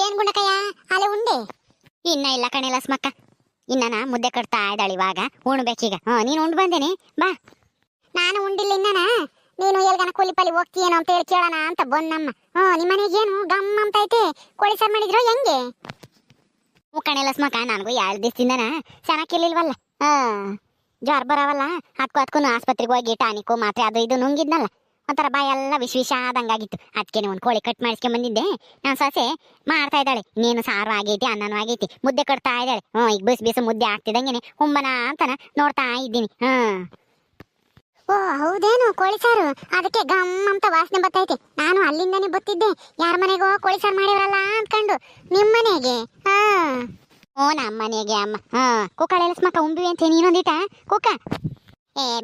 ಏನ್ ಗುಂಡಕಯ್ಯ ಅಲೆ ಉಂಡೆ? ಇನ್ನ ಇಲ್ಲ ಕಣೆ ಲಸ್ಮಕ್ಕ, ಇನ್ನ ಮುದ್ದೆ ಕಟ್ತಾ ಇದ್ದಾಳೆ ಇವಾಗ. ಉಣ್ಬೇಕೀಗ. ನೀನು ಉಂಡು ಬಂದೇನೆ ಬಾ. ನಾನು ಉಂಡಿಲ್ಲ ಇನ್ನನ. ನೀನು ಎಲ್ಗನ ಕೂಲಿಪಲ್ಲಿ ಹೋಗ್ತೀಯೇನೋ ಅಂತ ಹೇಳಿ ಕೇಳೋಣ ಅಂತ ಬಂದಮ್ಮ. ನಿಮ್ಮನೆಗೆ ಏನು ಗಮ್ ಅಂತ ಐತೆ? ಕೋಳಿ ಸಾರು ಮಾಡಿದ್ರು ಹೆಂಗೆ? ಕಣೆ ಲಸ್ಮಕ್ಕ, ನನಗೂ 2 ದಿವಸದಿಂದನ ಚೆನ್ನಾಗಿರ್ಲಿಲ್ವಲ್ಲ. ಜ್ವರ ಬರವಲ್ಲ. ಅದಕ್ಕೂ ಆಸ್ಪತ್ರೆಗೆ ಹೋಗಿ ಟಾನಿಕು ಮಾತ್ರೆ ಅದು ಇದು ನುಂಗಿದ್ನಲ್ಲ, ಒಂಥರ ಬಾಯೆಲ್ಲ ವಿಷ ಆದಂಗಾಗಿತ್ತು. ಅದಕ್ಕೆ ಒಂದು ಕೋಳಿ ಕಟ್ ಮಾಡಿಸ್ಕೊಂಡ್ ಬಂದಿದ್ದೆ. ನಾನು ಸೊಸೆ ಮಾಡ್ತಾ ಇದ್ದಾಳೆ. ನೀನು ಸಾರು ಆಗೈತಿ, ಅನ್ನನೂ ಆಗೈತಿ, ಮುದ್ದೆ ಕಟ್ತಾ ಇದ್ದಾಳೆ. ಈಗ ಬಿಸಿ ಮುದ್ದೆ ಆಗ್ತಿದಂಗೆನೆ ಹುಂಬನ ಅಂತನ ನೋಡ್ತಾ ಇದ್ದೀನಿ. ಓ ಹೌದೇನು, ಕೋಳಿ ಸಾರು ಅದಕ್ಕೆ ಗಮ್ ಅಂತ ವಾಸನೆ ಬರ್ತೈತೆ. ನಾನು ಅಲ್ಲಿಂದನೇ ಬತ್ತಿದ್ದೆ, ಯಾರ ಮನೆಗೋ ಕೋಳಿ ಸಾರು ಮಾಡಿರಲ್ಲ ಅಂದ್ಕೊಂಡು. ನಿಮ್ಮ ಮನೆಗೆ? ನಮ್ಮ ಮನೆಗೆ ಅಮ್ಮ. ಕುಕ್ಕಳೆ ಲಸ್ಮಕ್ಕ ಉಂಬಿ ಅಂತ ನೀನೊಂದಿಟ ಕುಕ್ಕ.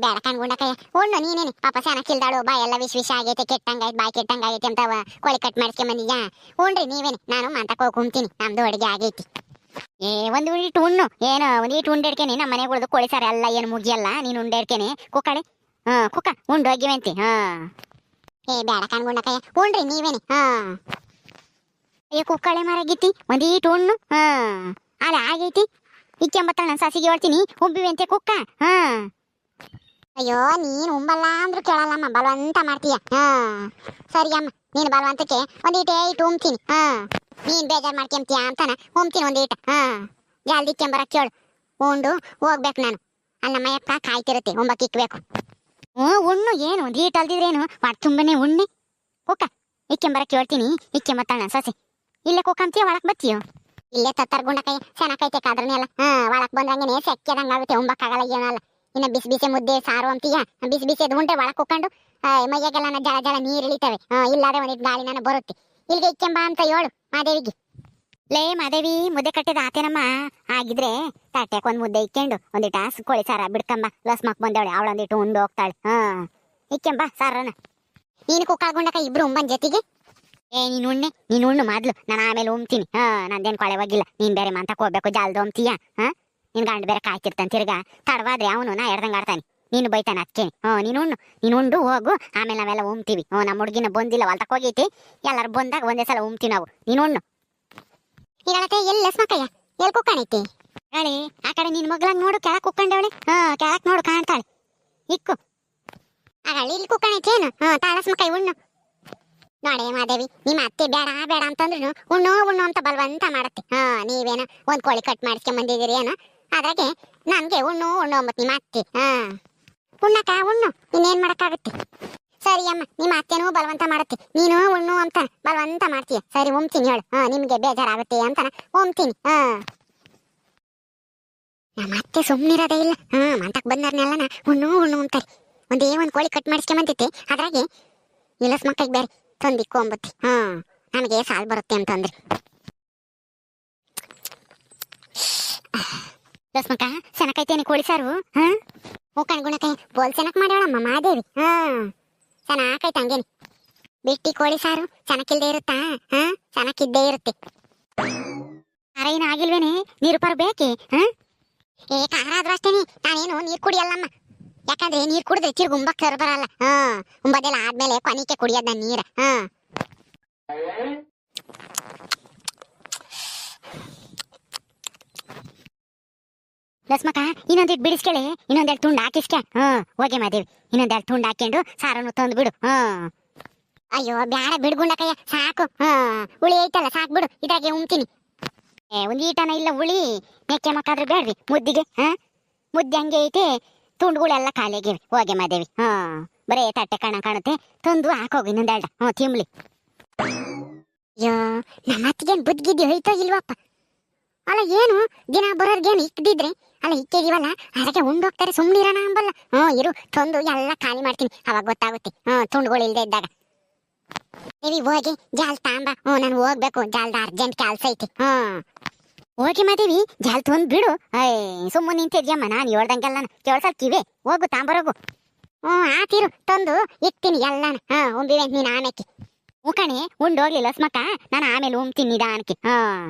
ಬೇಡ ಕಣ್ಗುಂಡಕಯ್ಯ, ಉಣ್ಣು ನೀನೇನೆ. ಪಾಪ ಚೆನ್ನಾಗಿಲ್ದಾಳು, ಬಾ ಎಲ್ಲ ವಿಷ ಆಗೈತೆ, ಕೆಟ್ಟಂಗಾಯ್ತು, ಬಾಯಿ ಕೆಟ್ಟಂಗಾಗೈತೆ ಅಂತ ಕೋಳಿ ಕಟ್ ಮಾಡಿಸ್ಕೊಂಡ್ ಬಂದಿದ್ಯಾ? ಉಣ್ರಿ ನೀವೇನೆ, ನಾನು ಮಂತಕ್ಕೆ ಹೋಗಿ ಕುಂತೀನಿ, ನಮ್ದು ಅಡುಗೆ ಆಗೈತಿ. ಒಂದು ಇಟ್ಟು ಉಣ್ಣು. ಏನೋ ಒಂದು ಇಟ್ಟು ಉಂಡೆಡ್ಕೇನೆ. ನಮ್ಮ ಮನೆಗೆ ಉಳಿದು ಕೋಳಿ ಸಾರು ಎಲ್ಲ ಏನು ಮುಗಿಯಲ್ಲ, ನೀನು ಉಂಡೆಡ್ಕೇನೆ ಕುಕ್ಕಳೆ. ಕುಕ್ಕ ಉಂಡು ಹೋಗಿವಂತಿ. ಬೇಡ ಕಣ್ಗುಂಡಕಯ್ಯ, ಉಣ್ರಿ ನೀವೇನೆ. ಅಯ್ಯೋ ಕುಕ್ಕಳೆ ಮರಗಿತ್ತಿ, ಒಂದೀಟು ಉಣ್ಣು. ಅಲ್ಲ ಆಗೈತಿ. ಇಕ್ಕೆಂಬತ್ತ ನನ್ನ ಸಸಿಗೆ ಹೇಳ್ತೀನಿ ಉಬ್ಬಿವಂತೆ ಕುಕ್ಕ. ಅಯ್ಯೋ ನೀನು ಉಂಬಲ್ಲ ಅಂದ್ರೂ ಕೇಳಲ್ಲಮ್ಮ, ಬಲವಂತ ಮಾಡ್ತೀಯ. ಸರಿ ಅಮ್ಮ, ನೀನು ಬಲವಂತಕ್ಕೆ ಒಂದೀಟೇ ಇಟ್ಟು ಉಮ್ತೀನಿ. ನೀನು ಬೇಜಾರು ಮಾಡ್ಕೊಂತೀಯ ಅಂತಾನ ಉಮ್ತೀನಿ ಒಂದೀಟ. ಜಲ್ದಿ ಇಕ್ಕೆಂಬರ ಕೇಳು, ಉಂಡು ಹೋಗ್ಬೇಕು ನಾನು. ಅಲ್ಲಿ ನಮ್ಮ ಅಕ್ಕ ಕಾಯ್ತಿರುತ್ತೆ, ಉಂಬಕ್ಕೆ ಇಕ್ಬೇಕು. ಉಣ್ಣು, ಏನು ಒಂದು ಈಟ್ ಅಲ್ದಿದ್ರೇನು ಹೊಟ್ಟೆ ತುಂಬನೇ ಉಣ್ಣಿ. ಕುಕ್ಕ ಇಕ್ಕೆಂಬರ ಕೇಳ್ತೀನಿ, ಇಕ್ಕೆಂಬತ್ತಾಳ ನನ್ನ ಸಸಿ. ಇಲ್ಲೇ ಕುಕ್ಕಂತೀಯ ಒಳಕ್ ಬತ್ತೀಯೋ? ಇಲ್ಲೇ ತತ್ತಾರ ಗುಂಡಕಯ್ಯ, ಚೆನ್ನಾಗೈತೆ ಕಾದ್ರನೆಲ್ಲ. ಒಳಕ್ ಬಂದಂಗೆ ಸೆಕ್ಕೆದಂಗಾಗುತ್ತೆ, ಉಂಬಕ್ಕಾಗಲ್ಲ ಏನಲ್ಲ. ಇನ್ನ ಬಿಸಿ ಬಿಸಿ ಮುದ್ದೆ ಸಾರು ಅಂತೀಯ, ಬಿಸಿ ಬಿಸಿ ಅದು ಉಂಡೆ ಒಳಕ್ ಕುಕ್ಕೊಂಡು ಮೈಯಾಗೆಲ್ಲ ಜಳ ಜಳ ನೀರು ಇಳಿತವೆ. ಇಲ್ಲಾದ್ರೆ ಒಂದಿಟ್ಟು ಗಾಳಿ ನಾನು ಬರುತ್ತೆ. ಇಲ್ಲಿಗೆ ಇಕ್ಕೆಂಬ ಅಂತ ಹೇಳು ಮಾದೇವಿಗೆ. ಲೇ ಮಾದೇವಿ, ಮುದ್ದೆ ಕಟ್ಟಿದ ಆತೇನಮ್ಮ. ಆಗಿದ್ರೆ ತಟ್ಟೆಕ್ ಒಂದ್ ಮುದ್ದೆ ಇಕ್ಕೊಂಡು ಒಂದಿಟ ಕೋಳಿ ಸಾರ ಬಿಡ್ಕಂಬ. ಲಸ್ಮಕ್ ಬಂದವಳೆ, ಅವಳೊಂದಿಟ್ಟು ಉಂಡು ಹೋಗ್ತಾಳೆ. ಇಕ್ಕೆಂಬ ಸಾರನ. ನೀನು ಕುಕ್ಕಾಳ್ಗುಂಡಕ ಇಬ್ರು ಉಂಬನ್ ಜೊತೆಗೆ. ನೀನು ಉಣ್ಣು ಮೊದ್ಲು, ನಾನು ಆಮೇಲೆ ಉಮ್ತೀನಿ. ನಂದೇನು ಕೊಳೆವಾಗಿಲ್ಲ. ನೀನ್ ಬೇರೆ ಮಂತಕ್ಕೆ ಹೋಗ್ಬೇಕು, ಜಾಲ್ದು ಉಮ್ತೀಯ. ನಿನ್ ಗಂಡು ಬೇರೆ ಕಾಯ್ತಿರ್ತಾನೆ, ತಿರ್ಗಾ ತಡವಾದ್ರೆ ಅವನು ನಾ ಎಡ್ದಂಗ ಆಡ್ತಾನೆ, ನೀನು ಬೈತಾನೆ ಅದಕ್ಕೆ. ನೀನು ಉಂಡು ಹೋಗು, ಆಮೇಲೆ ನಾವೆಲ್ಲ ಉಮ್ತೀವಿ. ನಮ್ಮ ಹುಡುಗಿನ ಬಂದಿಲ್ಲ, ಹೊಲ್ತಕ್ಕೆ ಹೋಗೈತಿ. ಎಲ್ಲರೂ ಬಂದಾಗ ಒಂದೇ ಸಲ ಉಮ್ತೀವಿ ನಾವು. ನೀನು ಉಣ್ಣು. ಈಗಳತ್ತೆ ಎಲ್ಲಿ ಲಸ್ಮಕ್ಕಯ್ಯ, ಎಲ್ಲಿ ಕುಕ್ಕಣೈತಿ? ಹೇಳಿ ಆ ಕಡೆ ನಿನ್ ಮಗ್ಳಂಗ್ ನೋಡು, ಕೆಳಕ್ ಕುಕ್ಕಂಡವಳೆ. ಕೆಳಕ್ ನೋಡು ಕಾಣ್ತಾಳೆ, ಇಕ್ಕು. ಆgali ಇಲ್ಲಿ ಕುಕ್ಕಣೈತಿ ಏನು? ತಾಳಸ್ಮಕ್ಕಯ್ಯ ಉಣ್ಣು. ನೋಡೇ ಮಾದೇವಿ, ನಿಮ್ಮ ಅತ್ತೆ ಬೇಡ ಬೇಡ ಅಂತಂದ್ರು ಉಣ್ಣು ಅಂತ ಬಲವಂತ ಮಾಡತ್ತೆ. ನೀವೇನ ಒಂದ್ ಕೋಳಿ ಕಟ್ ಮಾಡಿಸ್ಕೊಂಡ್ ಬಂದಿದ್ದೀರಿ ಏನೋ, ಅದ್ರಾಗೆ ನನ್ಗೆ ಉಣ್ಣು ಅಂಬತ್ ನಿಮ್ಮ ಅತ್ತೆ. ಉಣ್ಣಕ ಉಣ್ಣು, ಇನ್ನೇನ್ ಮಾಡಕ್ಕಾಗತ್ತೆ. ಸರಿ ಅಮ್ಮ, ನಿಮ್ಮ ಅತ್ತೆನೂ ಬಲವಂತ ಮಾಡತ್ತೆ, ನೀನು ಉಣ್ಣು ಅಂತ ಬಲವಂತ ಮಾಡ್ತೀಯ. ಸರಿ ಉಮ್ತೀನಿ ಹೇಳು, ನಿಮ್ಗೆ ಬೇಜಾರಾಗುತ್ತೆ ಅಂತಾನ ಉಮ್ತೀನಿ. ನಮ್ಮ ಅತ್ತೆ ಸುಮ್ನಿರೋದೇ ಇಲ್ಲ. ಮಂತಕ್ ಬಂದರ್ನೆಲ್ಲನ ಉಣ್ಣು ಅಂತಾರೆ. ಒಂದ್ ಕೋಳಿ ಕಟ್ ಮಾಡಿಸ್ಕೊಂಡ್ ಬಂದಿತ್ತೆ, ಅದ್ರಾಗೆ ಇಲ್ಲಸ್ ಮಕ್ಕಳಿಗೆ ಬೇರೆ ತಂದಿಕ್ಕು ಅಂಬತ್ತಿ. ನಮಗೆ ಸಾಲ್ ಬರುತ್ತೆ ಅಂತಂದ್ರೆ. ಲಸ್ಮಕ್ಕ ಚೆನ್ನಾಗೈತೇನೆ ಕೋಳಿ ಸಾರು? ಕಣ್ಗುಣಕಾಯಿ ಬೋಲ್ ಚೆನ್ನಾಗ್ ಮಾಡ್ಯಾಳಮ್ಮ ಮಾದೇವಿ. ಚೆನ್ನಾಗೈತೆ ಹಂಗೇನೆ. ಬಿಟ್ಟಿ ಕೋಳಿ ಸಾರು ಚೆನ್ನಾಗಿಲ್ದೇ ಇರುತ್ತಾ? ಚೆನ್ನಾಗಿದ್ದೇ ಇರುತ್ತೆ. ಖಾರ ಏನು ಆಗಿಲ್ವೇನೆ? ನೀರು ಪರ್ ಬೇಕೆ? ಖಾರ ಆದ್ರೂ ಅಷ್ಟೇನೆ, ನಾನೇನು ನೀರು ಕುಡಿಯಲ್ಲಮ್ಮ. ಯಾಕಂದ್ರೆ ನೀರ್ ಕುಡಿದ್ರೆ ತಿರ್ಗಿ ಉಂಬಕ್ ಸರ್ ಬರಲ್ಲ. ಉಂಬದೆಲ್ಲ ಆದ್ಮೇಲೆ ಕೊನಿಕೆ ಕುಡಿಯೋದ್ ನನ್ ನೀರ. ಲಸ್ಮಕ್ಕ ಇನ್ನೊಂದಿಟ್ಟು ಬಿಡಿಸ್ಕೇಳಿ, ಇನ್ನೊಂದೆರಡು ತುಂಡು ಹಾಕಿಸ್ಕ. ಹೋಗಿ ಮಾದೇವಿ, ಇನ್ನೊಂದೆರಡು ತುಂಡು ಹಾಕೊಂಡು ಸಾರನ್ನು ತಂದು ಬಿಡು. ಅಯ್ಯೋ ಬ್ಯಾಡ ಬಿಡ್ಗುಂಡಕಯ್ಯ, ಸಾಕು. ಹುಳಿ ಐತಲ್ಲ ಸಾಕು ಬಿಡು, ಇದಾಗೆ ಉಮ್ತೀನಿ. ಒಂದ್ ಈಟನ ಇಲ್ಲ ಹುಳಿ, ನೆಕ್ಕೆ ಮಕ್ಕಾದ್ರೂ ಬೇಡ್ರಿ ಮುದ್ದಿಗೆ. ಮುದ್ದೆ ಹಂಗೆ ಐತೆ, ತುಂಡುಗಳೆಲ್ಲ ಖಾಲಿಯಾಗಿವೆ. ಹೋಗಿ ಮಾದೇವಿ, ಬರೇ ತಟ್ಟೆ ಕಾಣುತ್ತೆ, ತಂದು ಹಾಕೋಗಿ ಇನ್ನೊಂದೆರಡ. ತಿಮ್ಲಿ. ಅಯ್ಯೋ ನಮ್ಮ ಅತ್ತಿಗೇನು ಬುದ್ಗಿದ್ದಿ ಹೋಯ್ತೋ ಇಲ್ವಪ್ಪ. ಅಲ್ಲ ಏನು ದಿನ ಬರೋರ್ಗೇನು ಇಕ್ದಿದ್ರೆ ಅಲ್ಲ ಇಕ್ಕಿದೀವಲ್ಲ, ಅದಕ್ಕೆ ಉಂಡೋಗ್ತಾರೆ, ಸುಮ್ನಿರೋಣ ಅಂಬಲ್ಲ. ಇರು ತಂದು ಎಲ್ಲ ಖಾಲಿ ಮಾಡ್ತೀನಿ, ಅವಾಗ ಗೊತ್ತಾಗುತ್ತೆ. ತುಂಡುಗಳು ಇಲ್ದೇ ಇದ್ದಾಗ. ದೇವಿ ಹೋಗಿ ಜಾಲ್ ತಾಂಬ. ನಾನು ಹೋಗ್ಬೇಕು, ಜಾಲ್ದ ಅರ್ಜೆಂಟ್ ಕೆಲ್ಸ ಐತಿ. ಹೋಗಿ ಮಾದೇವಿ, ಜಾಲ್ ತಂದು ಬಿಡು. ಸುಮ್ಮನೆ ನಿಂತಿದ್ಯಮ್ಮ, ನಾನು ಹೇಳ್ದಂಗೆಲ್ಲ ಕೇಳ್ಸಲ್ ಕಿವೆ. ಹೋಗು ತಾಂಬರೋಗು. ಆತಿರು ತಂದು ಇಕ್ತೀನಿ ಎಲ್ಲಾನ. ಉಂಬಿವೆ ನೀನು ಆಮೇಲೆ. ಕಣೆ ಉಂಡೋಗ್ಲಿ ಲಸ್ಮಕ್ಕ, ನಾನು ಆಮೇಲೆ ಉಮ್ತೀನಿ ನಿಧಾನಕ್ಕೆ.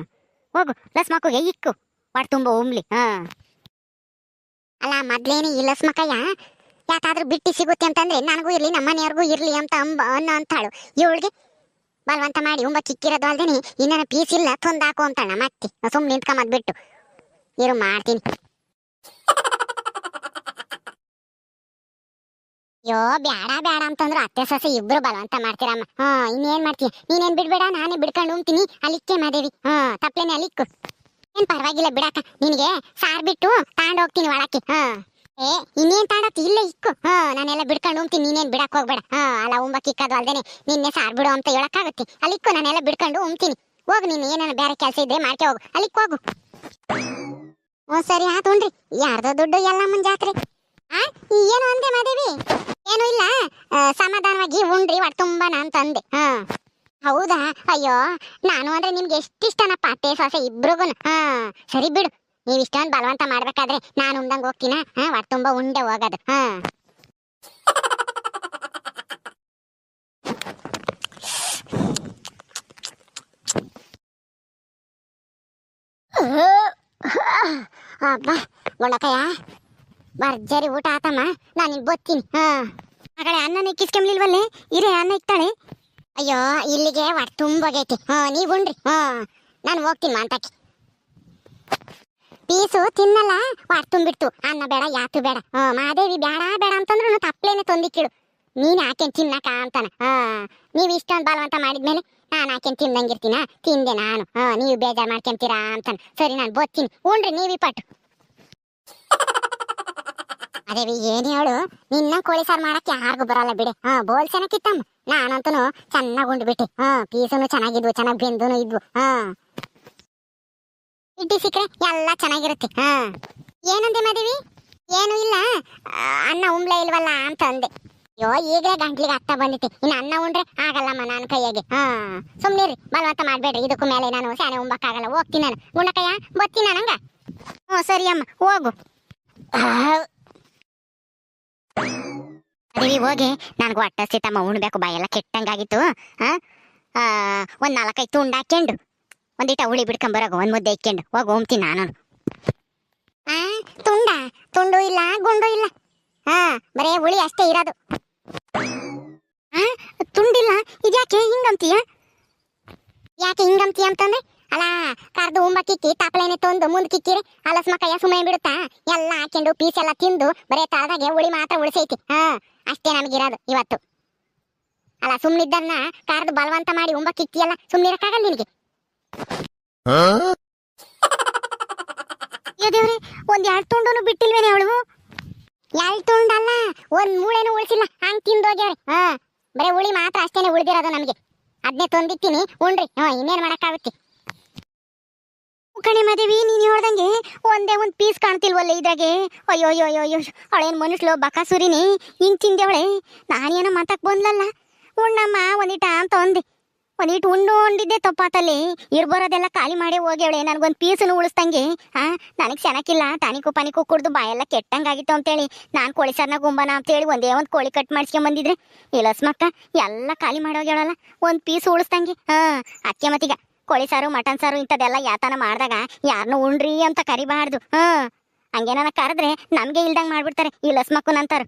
ಹೋಗು ಲಸ್ಮಕ್ಕಗೆ ಇಕ್ಕು, ಹೊಟ್ಟೆ ತುಂಬ ಉಮ್ಲಿ. ಅಲ್ಲ ಮೊದ್ಲೇನೆ ಈ ಲಸ್ಮಕ್ಕಯ್ಯ ಯಾಕಾದ್ರೂ ಬಿಟ್ಟಿ ಸಿಗುತ್ತೆ ಅಂತಂದ್ರೆ ನನಗೂ ಇರ್ಲಿ ನಮ್ಮ ಮನೆಯವ್ರಿಗೂ ಇರ್ಲಿ ಅಂತ ಅಂತಾಳು. ಇವಳಿಗೆ ಬಲವಂತ ಮಾಡಿ ಉಂಬ ಕಿಕ್ಕಿರೋದು ಅಲ್ದೇನೆ ಇನ್ನೇನು ಪೀಸ್ ಇಲ್ಲ ತೊಂದಾಕು ಅಂತಣ್ಣ ಮತ್ತೆ ಸುಮ್ಮನೆ ನಿಂತ್ಕೊಂಬದ್ ಬಿಟ್ಟು ಇರು ಮಾಡ್ತೀನಿ. ಅಯ್ಯೋ ಬ್ಯಾಡ ಬ್ಯಾಡ ಅಂತಂದ್ರು ಅತ್ತೆ ಸೊಸೆ ಇಬ್ರು ಬಲವಂತ ಮಾಡ್ತೀರಮ್ಮ. ಇನ್ನೇನ್ ಮಾಡ್ತೀಯ, ನೀನೇನ್ ಬಿಡ್ಬೇಡ, ನಾನೇ ಬಿಡ್ಕೊಂಡು ಉಂತೀನಿ. ಅಲ್ಲಿಕ್ಕೆ ಮಾದೇವಿ, ತಪ್ಲೇನೆ ಅಲ್ಲಿಕ್ಕು. ಏನ್ ಪರವಾಗಿಲ್ಲ ಬಿಡಾಕ, ನಿನಗೆ ಸಾರ್ ಬಿಟ್ಟು ತಾಂಡ್ ಹೋಗ್ತೀನಿ ಒಳಕ್ಕೆ. ಏ ಇನ್ನೇನ್ ತಾಂಡೋಗ್ತಿ, ಇಲ್ಲೇ ಇಕ್ಕು. ನಾನೆಲ್ಲ ಬಿಡ್ಕೊಂಡು ಉಂತೀನಿ, ನೀನೇನ್ ಬಿಡಕ್ ಹೋಗ್ಬೇಡ. ಅಲ್ಲ ಉಂಬ ಕಿಕ್ಕದು ಅಲ್ದೇನೆ ನಿನ್ನೆ ಸಾರ್ ಬಿಡು ಅಂತ ಹೇಳಕ್ಕಾಗುತ್ತೆ. ಅಲ್ಲಿಕ್ಕು, ನಾನೆಲ್ಲ ಬಿಡ್ಕೊಂಡು ಉಂತೀನಿ. ಹೋಗು ನೀನು, ಏನಾನ ಬೇರೆ ಕೆಲಸ ಇದ್ರೆ ಮಾಡ್ಕೆ ಹೋಗು, ಅಲ್ಲಿಕ್ ಹೋಗು. ಸರಿ ಆತುಣ್ರಿ, ಯಾರ್ದೋ ದುಡ್ಡು ಎಲ್ಲಮ್ಮನ್ ಜಾತ್ರೆ. ಏನು ಅಂದೆ ಮಾದೇವಿ? ಏನು ಇಲ್ಲ, ಸಮಾಧಾನವಾಗಿ ಉಂಡ್ರಿ ಒಟ್ಟು ತುಂಬಾನ ಅಂತ ಅಂದೆ. ಹೌದಾ? ಅಯ್ಯೋ ನಾನು ಅಂದ್ರೆ ನಿಮ್ಗೆ ಎಷ್ಟಿಷ್ಟನಪ್ಪ ಅತ್ತೆ ಸೊಸೆ ಇಬ್ರಿಗೂನು. ಸರಿ ಬಿಡು, ನೀವ್ ಇಷ್ಟೊಂದು ಬಲವಂತ ಮಾಡ್ಬೇಕಾದ್ರೆ ನಾನು ಉಂಡಂಗ್ ಹೋಗ್ತೀನ. ಒಟ್ಟು ತುಂಬಾ ಉಂಡೆ ಹೋಗೋದು. ಅಬ್ಬಾ ಗುಂಡಕಯ್ಯ, ಭರ್ಜರಿ ಊಟ ಆತಮ್ಮ, ನಾನು ಇಲ್ಲಿ ಬತ್ತೀನಿ. ಆಗಳೆ ಅನ್ನನ ಇಕ್ಕಿಸ್ಕೊಂಬ್ಲಿಲ್ವಲ್ಲೇ, ಇರೇ ಅನ್ನ ಇಕ್ತಾಳೆ. ಅಯ್ಯೋ ಇಲ್ಲಿಗೆ ಒಟ್ಟು ತುಂಬೋಗೈತಿ. ನೀವು ಉಣ್ರಿ, ನಾನು ಹೋಗ್ತೀನಿ ಮಾಂತಕ್ಕೆ. ಪೀಸು ತಿನ್ನಲ್ಲ, ಒಟ್ಟು ತುಂಬಿಡ್ತು. ಅನ್ನ ಬೇಡ ಯಾತು ಬೇಡ. ಮಾದೇವಿ ಬೇಡ ಬೇಡ ಅಂತಂದ್ರು ತಪ್ಲೇನೆ ತೊಂದಿಕ್ಕಿಡು. ನೀನು ಹಾಕೇನ್ ತಿನ್ನಕ ಅಂತಾನ. ನೀವು ಇಷ್ಟೊಂದು ಬಲವಂತ ಮಾಡಿದ್ಮೇಲೆ ನಾನು ಹಾಕೇನ್ ತಿಂದಂಗಿರ್ತೀನ? ತಿಂದೆ ನಾನು. ನೀವು ಬೇಜಾರು ಮಾಡ್ಕೊಂತೀರಾ ಅಂತಾನ. ಸರಿ ನಾನು ಬತ್ತೀನಿ, ಉಣ್ರಿ ನೀವಿ ಪಟ್ಟು. ಅದೇವಿ ಏನ್ ಹೇಳು, ನಿನ್ನ ಕೋಳಿ ಸಾರು ಮಾಡಕ್ಕೆ ಯಾರಿಗೂ ಬರಲ್ಲ ಬಿಡೆ. ಬೋಲ್ ಚೆನ್ನಾಗಿತ್ತಮ್ಮ, ನಾನಂತೂ ಚೆನ್ನಾಗಿ ಉಂಡ್ಬಿಟ್ಟೆ. ಪೀಸನು ಚೆನ್ನಾಗಿದ್ವು, ಚೆನ್ನಾಗಿ ಬೆಂದನು ಇದ್ವು. ಇಡ್ಲಿ ಸಿಕ್ಕರೆ ಎಲ್ಲ ಚೆನ್ನಾಗಿರುತ್ತೆ. ಏನಂದೆ ಮಾದೇವಿ? ಏನು ಇಲ್ಲ, ಅನ್ನ ಉಂಬ್ಲೆ ಇಲ್ವಲ್ಲ ಅಂತ ಅಂದೆ. ಅಯ್ಯೋ ಈಗಲೇ ಗಂಟ್ಲಿಗೆ ಹತ್ತ ಬಂದಿತ್ತೆ, ಇನ್ನು ಅನ್ನ ಉಂಡ್ರೆ ಆಗಲ್ಲಮ್ಮ ನಾನು ಕೈಯಾಗೆ. ಸುಮ್ನಿರಿ, ಬಲವಂತ ಮಾಡ್ಬೇಡ್ರಿ. ಇದಕ್ಕೂ ಮೇಲೆ ನಾನು ಸ್ಯಾನೆ ಉಂಬಕ್ಕಾಗಲ್ಲ. ಹೋಗ್ತೀನಿ ನಾನು ಗುಂಡಕಯ್ಯ, ಬತ್ತೀನಿ ನಂಗ. ಸರಿ ಅಮ್ಮ ಹೋಗು. ಅದೇವಿ ಹೋಗಿ, ನನ್ಗೂ ಹೊಟ್ಟೆ ಹಸಿತಮ್ಮ, ಉಣ್ಬೇಕು, ಬಾಯೆಲ್ಲ ಕೆಟ್ಟಂಗಾಗಿತ್ತು. ಒಂದ್ 4-5 ತುಂಡು ಹಾಕ್ಯಂಡು ಒಂದಿಟ ಹುಳಿ ಬಿಡ್ಕೊಂಬರಾಗು, ಒಂದ್ ಮುದ್ದೆ ಇಕ್ಕೊಂಡು ಹೋಗಿ ಉಣ್ತೀನಿ ನಾನು. ತುಂಡು ಇಲ್ಲ ಗುಂಡು ಇಲ್ಲ, ಬರೇ ಹುಳಿ ಅಷ್ಟೇ ಇರೋದು. ತುಂಡಿಲ್ಲ, ಇದ್ಯಾಕೆ ಹಿಂಗಂತೀಯ? ಯಾಕೆ ಹಿಂಗಂತೀಯ ಅಂತಂದ್ರೆ, ಅಲ್ಲ ಕರ್ದು ಉಂಬಕ್ಕಿಕ್ಕಿ ತಪ್ಪಲೇನೆ ತೊಂದು ಮುಂದ್ ಕಿಕ್ಕಿರಿ ಅಲಸ್ಮಕಯ್ಯ ಸುಮ್ಮನೆ ಬಿಡುತ್ತಾ? ಎಲ್ಲ ಹಾಕೊಂಡು ಪೀಸ್ ಎಲ್ಲ ತಿಂದು ಬರೇ ತಾದಾಗೆ ಹುಳಿ ಮಾತ್ರ ಉಳಿಸೈತಿ. ಅಷ್ಟೇ ನಮಗಿರೋದು ಇವತ್ತು. ಅಲ್ಲ ಸುಮ್ನಿದ್ದನ್ನ ಕರ್ದು ಬಲವಂತ ಮಾಡಿ ಉಂಬಕ್ಕಿಕ್ಕಿಯಲ್ಲ, ಸುಮ್ನಿರಕ್ಕಾಗಲ್ಲ ನಿನಗೆ. ದೇವ್ರೆ, ಒಂದ್ 2 ತುಂಡನು ಬಿಟ್ಟಿಲ್ವೇನೆ ಅವಳು? 2 ತುಂಡಲ್ಲ, ಒಂದ್ ಮೂಳೆನೂ ಉಳಿಸಿಲ್ಲ, ಹಂಗ್ ತಿಂದೋಗ್ಯಾರೆ. ಬರೇ ಹುಳಿ ಮಾತ್ರ ಅಷ್ಟೇನೆ ಉಳಿದಿರೋದು ನಮಗೆ. ಅದನ್ನೇ ತೊಂದಿತ್ತೀನಿ, ಉಣ್ರಿ. ಇನ್ನೇನ್ ಮಾಡಕ್ಕಾಗುತ್ತೆ? ಕಣೆ ಮಾದೇವಿ, ನೀನ್ ಹೇಳ್ದಂಗೆ ಒಂದೇ ಒಂದ್ ಪೀಸ್ ಕಾಣ್ತಿಲ್ವಲ್ಲ ಇದಾಗೆ. ಅಯ್ಯೋ ಅಯ್ಯೋ ಅಯ್ಯೋ, ಅವಳೇನ್ ಮನುಷ್ಯಲು ಬಕಾಸುರಿನಿ, ಹಿಂಗ್ ತಿಂದೇವಳೆ. ನಾನೇನೋ ಮಾತಕ್ ಬಂದ್ಲಲ್ಲ, ಉಣ್ಣಮ್ಮ ಒಂದಿಟ ಅಂತ ಅಂದೆ. ಒಂದಿಟ್ಟು ಉಂಡಿದ್ದೆ ತಪ್ಪಾತಲ್ಲಿ. ಇರ್ಬರೋದೆಲ್ಲ ಖಾಲಿ ಮಾಡಿ ಹೋಗ್ಯವಳೆ, ನನಗೊಂದು ಪೀಸನ್ನು ಉಳಿಸ್ದಂಗೆ. ನನಗೆ ಚೆನ್ನಾಗಿಲ್ಲ, ಟಾನಿಕು ಪಾನಿಕು ಕುಡ್ದು ಬಾಯೆಲ್ಲ ಕೆಟ್ಟಂಗಾಗಿತ್ತು ಅಂತೇಳಿ ನಾನು ಕೋಳಿ ಸಾರ್ನ ಗುಂಬನ ಅಂತೇಳಿ ಒಂದೇ ಒಂದು ಕೋಳಿ ಕಟ್ ಮಾಡಿಸ್ಕೊಂಬಂದಿದ್ರೆ, ಇಲ್ಲಸ್ಮಕ್ಕ ಎಲ್ಲ ಖಾಲಿ ಮಾಡೋಗ್ಯವಳಲ್ಲ, ಒಂದು ಪೀಸ್ ಉಳಿಸ್ದಂಗೆ. ಅಕ್ಕೆ ಮತ್ತೀಗ ಕೋಳಿ ಸಾರು ಮಟನ್ ಸಾರು ಇಂಥದ್ದೆಲ್ಲ ಯಾತನ ಮಾಡಿದಾಗ ಯಾರನ್ನೂ ಉಣ್ರಿ ಅಂತ ಕರಿಬಾರ್ದು. ಹಂಗೇನ ಕರೆದ್ರೆ ನಮಗೆ ಇಲ್ದಂಗೆ ಮಾಡ್ಬಿಡ್ತಾರೆ, ಇಲ್ಲಸ್ಮಕ್ಕನಂತಾರು.